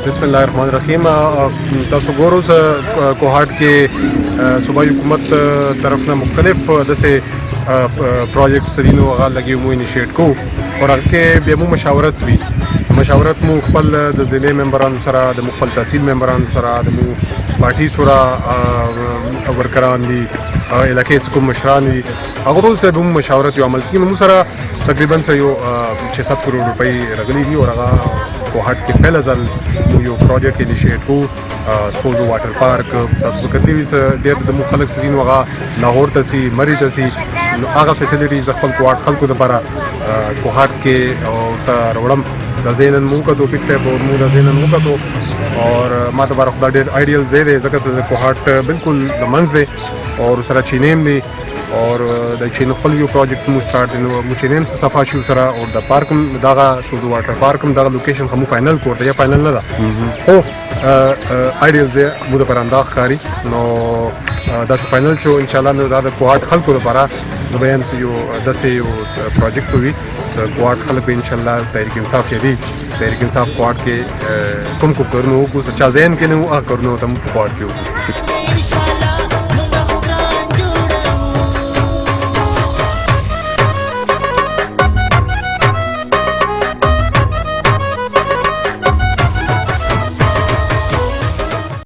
بسم الله الرحمن الرحیم. تاسو ګورو کوهاټ کې صوبایي حکومت طرف نه مختلف داسې پروجیکټ سرینو هغه لګي مو انیشیټ کو او هغه کې بیا مو مشاورت مو خپل د ضلع ممبرانو سره د مختلف تحصیل ممبرانو سره د مو پارټي سره ورکران دي علاقې کوم مشران دي هغه ټول سره مو مشاورت یو عمل کې مو سره تقریبا یو 600 کروڑ روپۍ راغلي دي او هغه کوهاټ کې پهل ځل یو پروجیکټ انیشیټ کو سوزو واټر پارک تاسو کتلی وي ډېر د مختلف سرینو هغه لاهور ته سي مری ته سي هغه فیسیلیټیز خپل کوهاټ خلکو لپاره کوهاټ کې او تر وړم د زینن مو کتو پک صاحب او مو د زینن مو کتو اور ما ته بار خدای ډېر آیډیل ځای دی ځکه چې کوهاټ بالکل د منځ دی او سره چینیم دی اور د چین خپل یو پروجیکټ مو سٹارټ نو مو چینیم څخه صفا شو سره او د پارک دغه سوزو واټر پارک دغه لوکیشن هم فائنل کوته یا فائنل نه ده او آیډیل ځای مو د پرانداخ کاری نو دا فائنل شو ان شاء الله نو دا د کوهاټ خلکو لپاره د بیان یو داسې یو پروجیکټ وي چې کوهاټ خلک ان شاء الله تحریک انصاف یې تحریک انصاف کوهاټ کې کوم کو کرنو کو چا زین کې نو کارنو تم کوهاټ کې